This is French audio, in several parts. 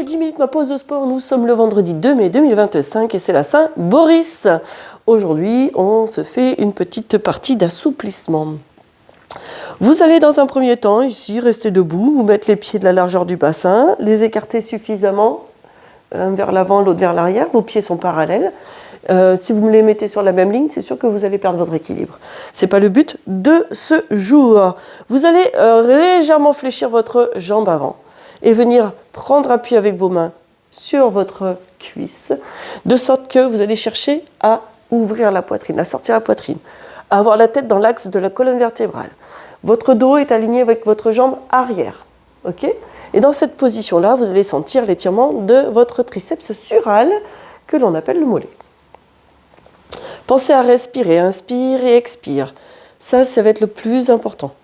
mes 10 minutes, ma pause de sport. Nous sommes le vendredi 2 mai 2025 et c'est la Saint-Boris. Aujourd'hui, on se fait une petite partie d'assouplissement. Vous allez dans un premier temps, ici, rester debout, vous mettre les pieds de la largeur du bassin, les écarter suffisamment, un vers l'avant, l'autre vers l'arrière, vos pieds sont parallèles. Si vous me les mettez sur la même ligne, c'est sûr que vous allez perdre votre équilibre. Ce n'est pas le but de ce jour. Vous allez légèrement fléchir votre jambe avant et venir prendre appui avec vos mains sur votre cuisse, de sorte que vous allez chercher à ouvrir la poitrine, à sortir la poitrine, à avoir la tête dans l'axe de la colonne vertébrale. Votre dos est aligné avec votre jambe arrière. Okay ? Et dans cette position-là, vous allez sentir l'étirement de votre triceps sural, que l'on appelle le mollet. Pensez à respirer, inspire et expire. Ça va être le plus important.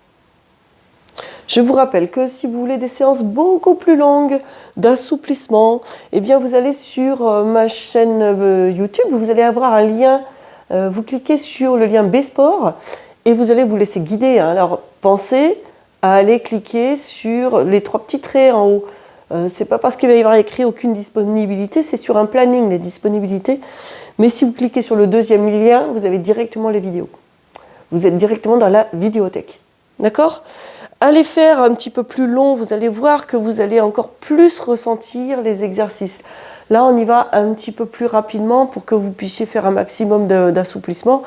Je vous rappelle que si vous voulez des séances beaucoup plus longues d'assouplissement, eh bien vous allez sur ma chaîne YouTube, vous allez avoir un lien, vous cliquez sur le lien B-Sport et vous allez vous laisser guider. Alors pensez à aller cliquer sur les 3 petits traits en haut. C'est pas parce qu'il va y avoir écrit aucune disponibilité, c'est sur un planning les disponibilités. Mais si vous cliquez sur le deuxième lien, vous avez directement les vidéos. Vous êtes directement dans la vidéothèque. D'accord ? Allez faire un petit peu plus long, vous allez voir que vous allez encore plus ressentir les exercices. Là, on y va un petit peu plus rapidement pour que vous puissiez faire un maximum d'assouplissement.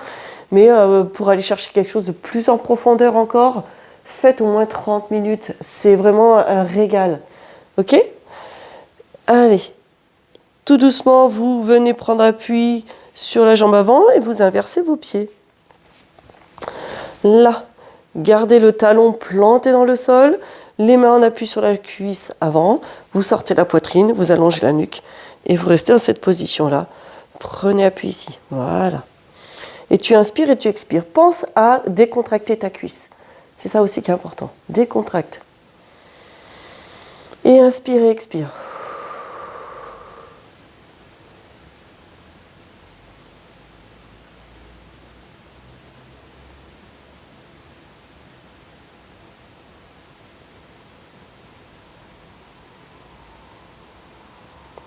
Mais pour aller chercher quelque chose de plus en profondeur encore, faites au moins 30 minutes. C'est vraiment un régal. Ok ? Allez. Tout doucement, vous venez prendre appui sur la jambe avant et vous inversez vos pieds. Là, gardez le talon planté dans le sol, les mains en appui sur la cuisse avant, vous sortez la poitrine, vous allongez la nuque et vous restez dans cette position-là. Prenez appui ici, voilà. Et tu inspires et tu expires. Pense à décontracter ta cuisse. C'est ça aussi qui est important. Décontracte. Et inspire et expire.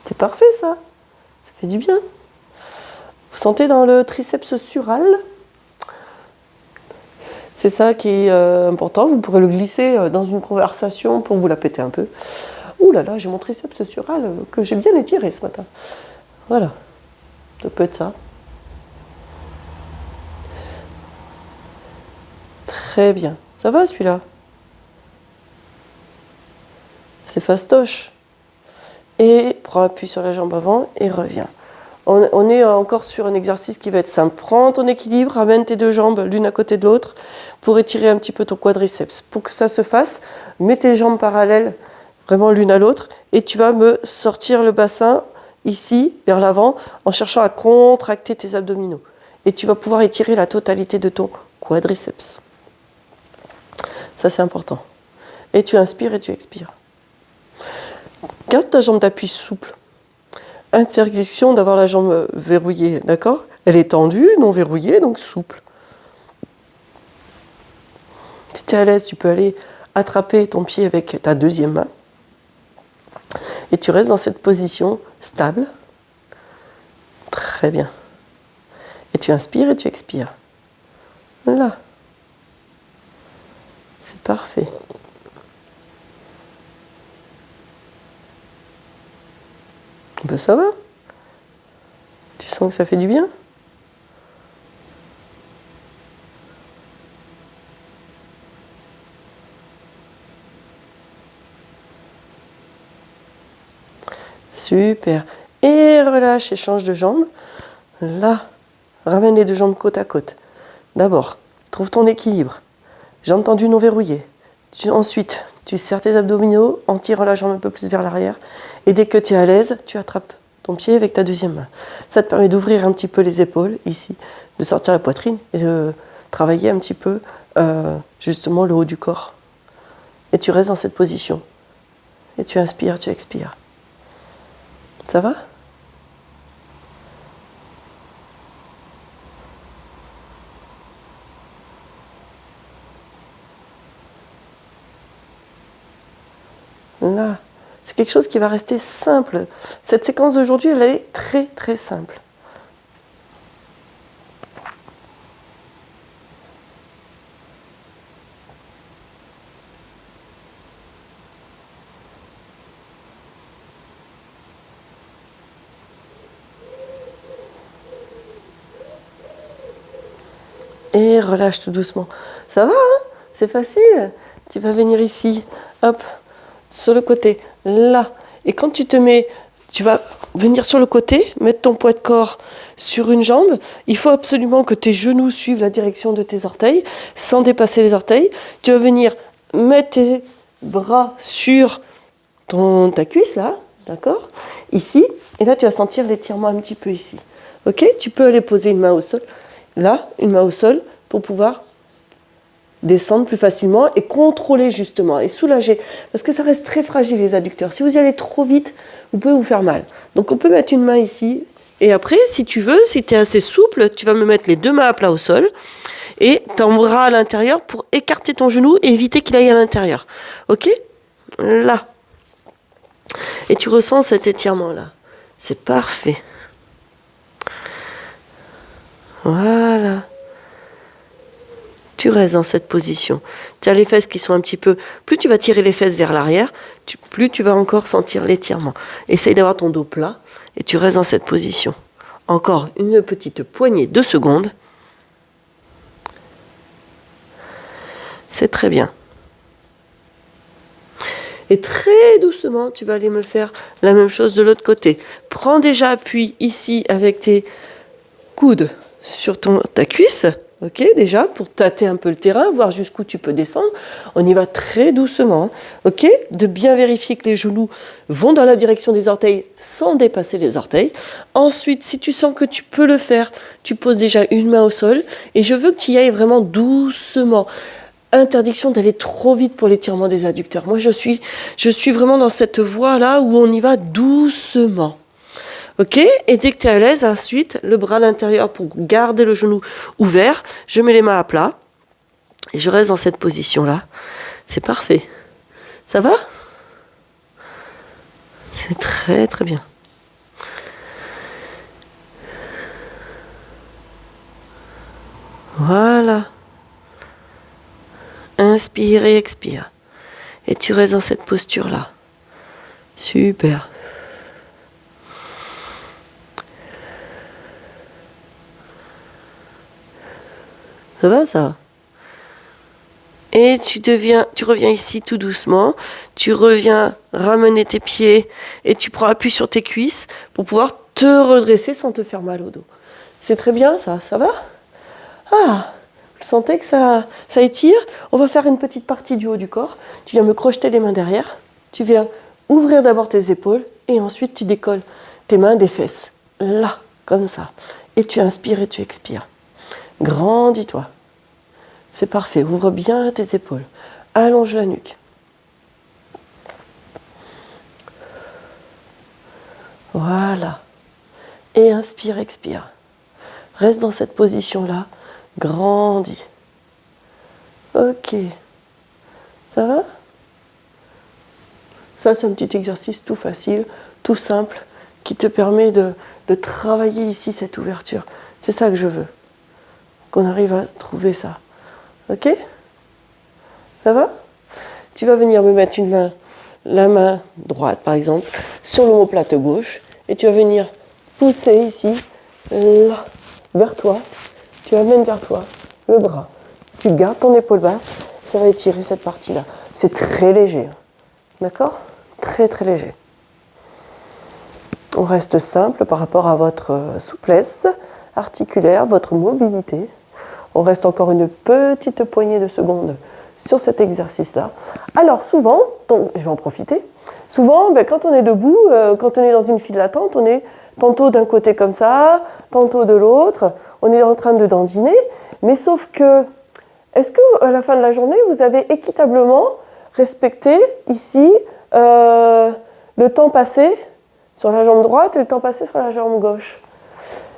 C'est parfait ça fait du bien. Vous sentez dans le triceps sural? C'est ça qui est important, vous pourrez le glisser dans une conversation pour vous la péter un peu. Ouh là là, j'ai mon triceps sural que j'ai bien étiré ce matin. Voilà, ça peut être ça. Très bien, ça va celui-là? C'est fastoche. Et prends appui sur la jambe avant et reviens. On est encore sur un exercice qui va être simple. Prends ton équilibre, ramène tes 2 jambes l'une à côté de l'autre pour étirer un petit peu ton quadriceps. Pour que ça se fasse, mets tes jambes parallèles vraiment l'une à l'autre et tu vas me sortir le bassin ici vers l'avant en cherchant à contracter tes abdominaux. Et tu vas pouvoir étirer la totalité de ton quadriceps. Ça c'est important. Et tu inspires et tu expires. Garde ta jambe d'appui souple. Interdiction d'avoir la jambe verrouillée, d'accord? Elle est tendue, non verrouillée, donc souple. Si tu es à l'aise, tu peux aller attraper ton pied avec ta deuxième main. Et tu restes dans cette position stable. Très bien. Et tu inspires et tu expires. Voilà. C'est parfait. Ben ça va. Tu sens que ça fait du bien? Super. Et relâche et change de jambe. Là, ramène les 2 jambes côte à côte. D'abord, trouve ton équilibre. Jambes tendues non verrouillées. Ensuite, tu serres tes abdominaux en tirant la jambe un peu plus vers l'arrière. Et dès que tu es à l'aise, tu attrapes ton pied avec ta deuxième main. Ça te permet d'ouvrir un petit peu les épaules, ici, de sortir la poitrine et de travailler un petit peu, justement, le haut du corps. Et tu restes dans cette position. Et tu inspires, tu expires. Ça va ? Là, C'est quelque chose qui va rester simple. Cette séquence d'aujourd'hui, elle est très très simple. Et relâche tout doucement. Ça va, hein? C'est facile. Tu vas venir ici, hop, sur le côté, là. Et quand tu te mets, tu vas venir sur le côté, mettre ton poids de corps sur une jambe. Il faut absolument que tes genoux suivent la direction de tes orteils, sans dépasser les orteils. Tu vas venir mettre tes bras sur ta cuisse, là, d'accord? Ici. Et là, tu vas sentir l'étirement un petit peu ici. Ok? Tu peux aller poser une main au sol. Là, une main au sol pour pouvoir descendre plus facilement et contrôler justement et soulager. Parce que ça reste très fragile les adducteurs. Si vous y allez trop vite, vous pouvez vous faire mal. Donc on peut mettre une main ici. Et après, si tu veux, si tu es assez souple, tu vas me mettre les deux mains à plat au sol et ton bras à l'intérieur pour écarter ton genou et éviter qu'il aille à l'intérieur. Ok? Là. Et tu ressens cet étirement-là. C'est parfait. Voilà. Tu restes dans cette position. Tu as les fesses qui sont un petit peu... Plus tu vas tirer les fesses vers l'arrière, plus tu vas encore sentir l'étirement. Essaye d'avoir ton dos plat et tu restes dans cette position. Encore une petite poignée de secondes. C'est très bien. Et très doucement, tu vas aller me faire la même chose de l'autre côté. Prends déjà appui ici avec tes coudes sur ta cuisse, ok, déjà, pour tâter un peu le terrain, voir jusqu'où tu peux descendre. On y va très doucement, ok, de bien vérifier que les genoux vont dans la direction des orteils sans dépasser les orteils. Ensuite, si tu sens que tu peux le faire, tu poses déjà une main au sol et je veux que tu y ailles vraiment doucement. Interdiction d'aller trop vite pour l'étirement des adducteurs. Moi, je suis vraiment dans cette voie-là où on y va doucement. Ok, et dès que tu es à l'aise, ensuite, le bras à l'intérieur pour garder le genou ouvert, je mets les mains à plat et je reste dans cette position-là. C'est parfait. Ça va? C'est très très bien. Voilà. Inspire et expire. Et tu restes dans cette posture-là. Super. Ça va, ça? Et tu reviens ici tout doucement. Tu reviens ramener tes pieds et tu prends appui sur tes cuisses pour pouvoir te redresser sans te faire mal au dos. C'est très bien, ça. Ça va? Ah, vous sentez que ça étire? On va faire une petite partie du haut du corps. Tu viens me crocheter les mains derrière. Tu viens ouvrir d'abord tes épaules et ensuite tu décolles tes mains des fesses. Là, comme ça. Et tu inspires et tu expires. Grandis-toi. C'est parfait. Ouvre bien tes épaules. Allonge la nuque. Voilà. Et inspire, expire. Reste dans cette position-là. Grandis. Ok. Ça va? Ça, c'est un petit exercice tout facile, tout simple, qui te permet de travailler ici cette ouverture. C'est ça que je veux. Qu'on arrive à trouver ça. Ok? Ça va? Tu vas venir me mettre la main droite par exemple, sur l'omoplate gauche, et tu vas venir pousser ici, là, vers toi. Tu amènes vers toi le bras. Tu gardes ton épaule basse, ça va étirer cette partie-là. C'est très léger. D'accord? Très très léger. On reste simple par rapport à votre souplesse articulaire, votre mobilité. On reste encore une petite poignée de secondes sur cet exercice-là. Alors souvent, je vais en profiter, souvent quand on est debout, quand on est dans une file d'attente, on est tantôt d'un côté comme ça, tantôt de l'autre, on est en train de dandiner, mais sauf que, est-ce qu'à la fin de la journée, vous avez équitablement respecté ici le temps passé sur la jambe droite et le temps passé sur la jambe gauche?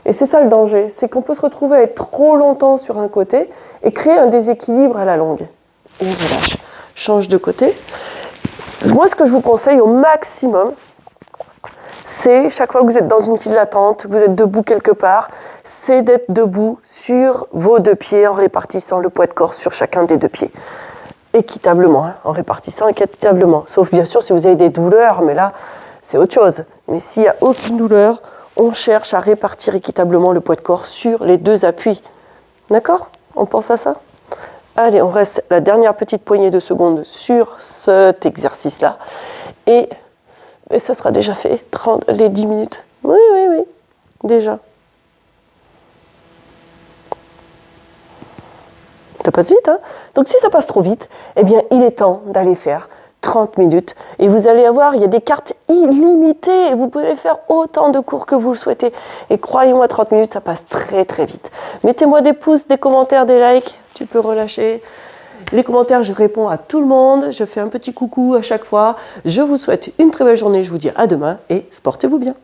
Et c'est ça le danger, c'est qu'on peut se retrouver à être trop longtemps sur un côté et créer un déséquilibre à la longue. Et on relâche. Change de côté. Moi, ce que je vous conseille au maximum, c'est chaque fois que vous êtes dans une file d'attente, que vous êtes debout quelque part, c'est d'être debout sur vos deux pieds en répartissant le poids de corps sur chacun des deux pieds. Équitablement, hein, en répartissant équitablement. Sauf bien sûr si vous avez des douleurs, mais là, c'est autre chose. Mais s'il n'y a aucune douleur, on cherche à répartir équitablement le poids de corps sur les deux appuis. D'accord? On pense à ça? Allez, on reste la dernière petite poignée de secondes sur cet exercice-là. Et ça sera déjà fait, les 10 minutes. Oui, déjà. Ça passe vite, hein? Donc si ça passe trop vite, eh bien, il est temps d'aller faire 30 minutes. Et vous allez avoir, il y a des cartes illimitées. Et vous pouvez faire autant de cours que vous le souhaitez. Et croyez-moi, 30 minutes, ça passe très, très vite. Mettez-moi des pouces, des commentaires, des likes. Tu peux relâcher. Les commentaires, je réponds à tout le monde. Je fais un petit coucou à chaque fois. Je vous souhaite une très belle journée. Je vous dis à demain et sportez-vous bien.